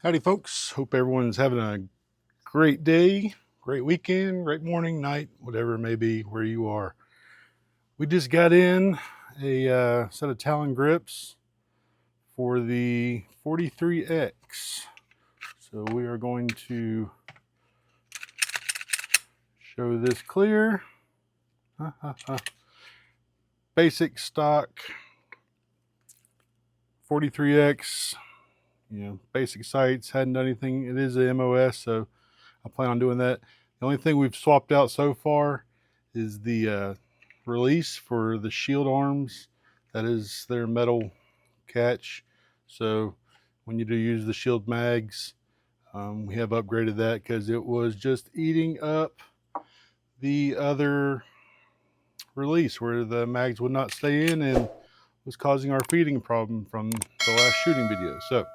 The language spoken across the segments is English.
Howdy folks, hope everyone's having a great day, great weekend, great morning, night, whatever it may be where you are. We just got in a set of Talon grips for the 43x. So we are going to show this clear. Basic stock 43x, basic sights, hadn't done anything. It is a MOS, so I plan on doing that. The only thing we've swapped out so far is the release for the shield arms. That is their metal catch. So when you do use the shield mags, we have upgraded that because it was just eating up the other release where the mags would not stay in and was causing our feeding problem from the last shooting video. So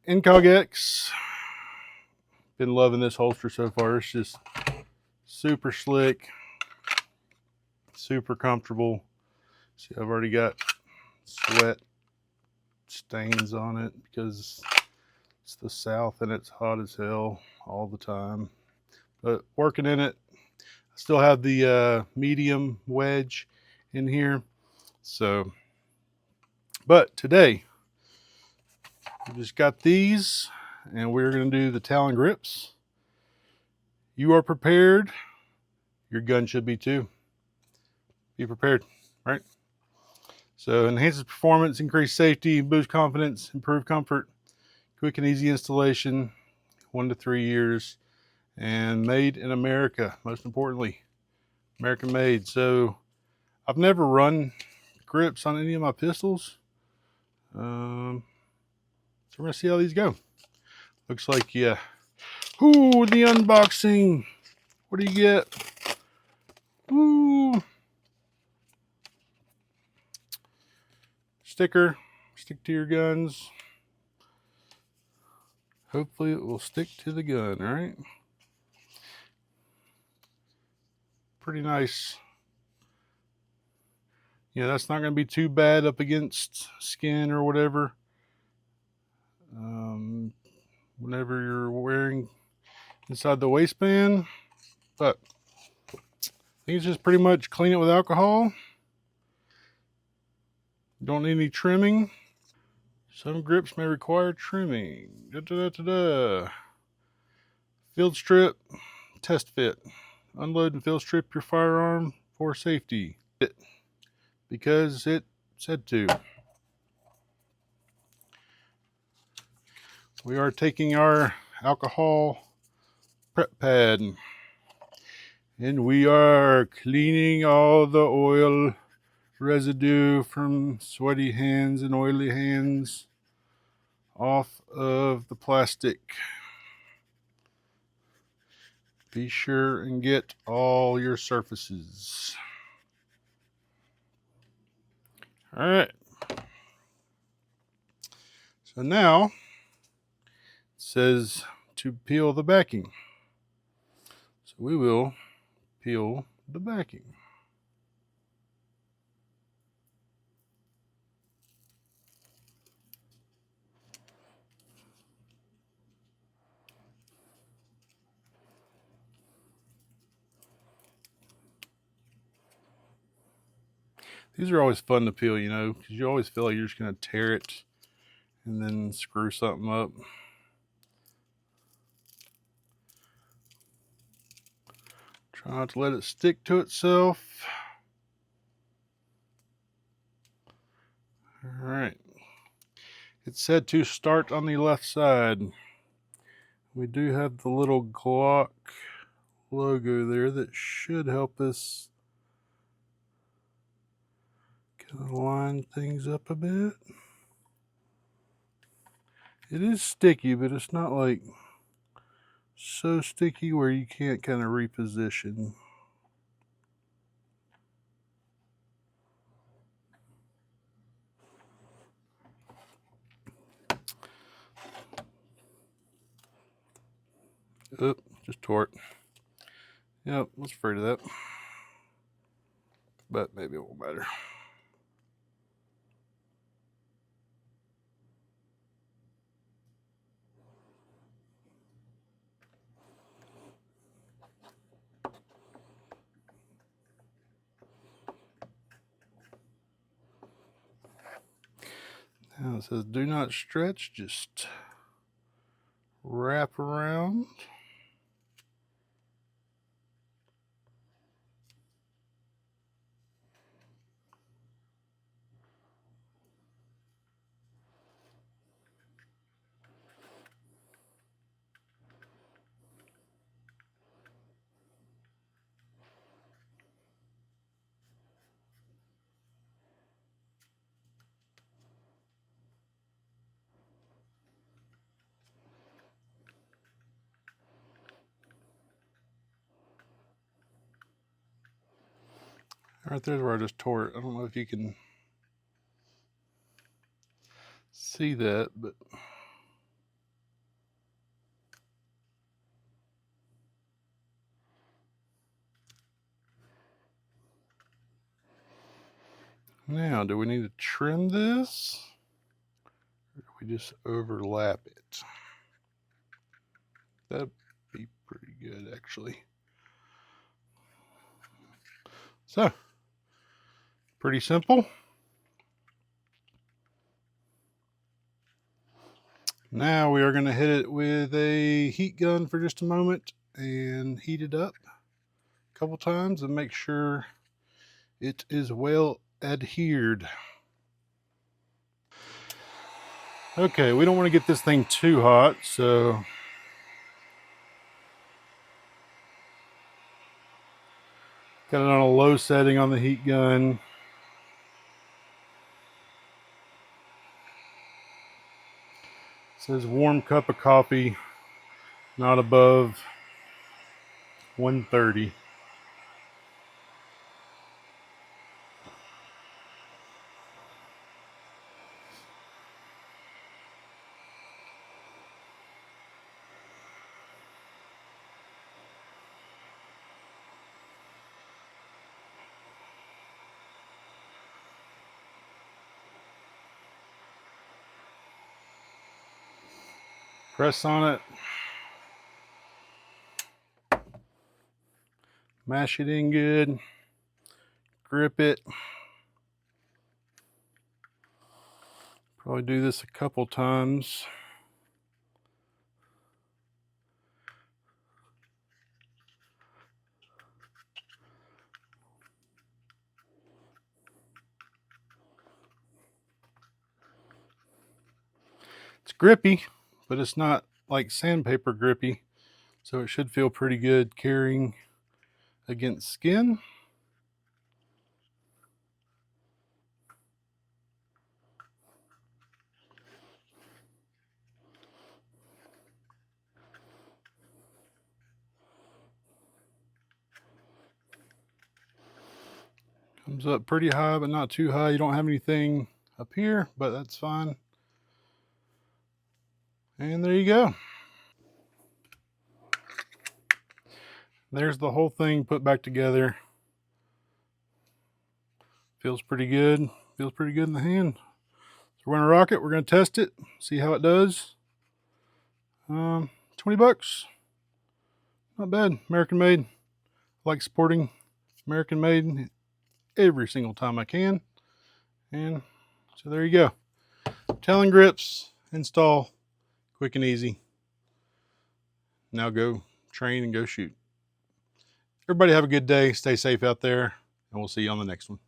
Incog X, been loving this holster so far. It's just super slick, super comfortable. See, I've already got sweat stains on it because it's the South and it's hot as hell all the time. But working in it, I still have the medium wedge in here. So, but today, we just got these and we're going to do the Talon grips. You are prepared. Your gun should be too. Be prepared, right? So enhances performance, increase safety, boost confidence, improve comfort, quick and easy installation, 1 to 3 years, and made in America, most importantly, American made. So I've never run grips on any of my pistols. So we're gonna see how these go. Looks like, yeah. Ooh, the unboxing. What do you get? Ooh. Sticker, stick to your guns. Hopefully it will stick to the gun, all right? Pretty nice. Yeah, that's not going to be too bad up against skin or whatever. Whenever you're wearing inside the waistband. But I think it's just pretty much clean it with alcohol. Don't need any trimming. Some grips may require trimming. Field strip, test fit. Unload and field strip your firearm for safety. Because it said to. We are taking our alcohol prep pad and we are cleaning all the oil residue from sweaty hands and oily hands off of the plastic. Be sure and get all your surfaces. All right. So now it says to peel the backing. So we will peel the backing. These are always fun to peel, because you always feel like you're just going to tear it and then screw something up. Try not to let it stick to itself. All right. It said to start on the left side. We do have the little Glock logo there that should help us kind of line things up a bit. It is sticky, but it's not like so sticky where you can't kind of reposition. Oh, just tore it. Yep, I was afraid of that. But maybe it won't matter. Now it says do not stretch, just wrap around. Right there's where I just tore it. I don't know if you can see that, but now do we need to trim this? Or do we just overlap it? That'd be pretty good, actually. So, pretty simple. Now we are going to hit it with a heat gun for just a moment and heat it up a couple times and make sure it is well adhered. Okay, we don't want to get this thing too hot, so got it on a low setting on the heat gun. It says warm cup of coffee, not above 130. Press on it. Mash it in good. Grip it. Probably do this a couple times. It's grippy, but it's not like sandpaper grippy, so it should feel pretty good carrying against skin. Comes up pretty high, but not too high. You don't have anything up here, but that's fine. And there you go. There's the whole thing put back together. Feels pretty good. Feels pretty good in the hand. So we're gonna rock it. We're gonna test it, see how it does. 20 bucks. Not bad. American made. I like supporting American made every single time I can. And so there you go. Talon Grips Install, quick and easy. Now go train and go shoot. Everybody have a good day. Stay safe out there, and we'll see you on the next one.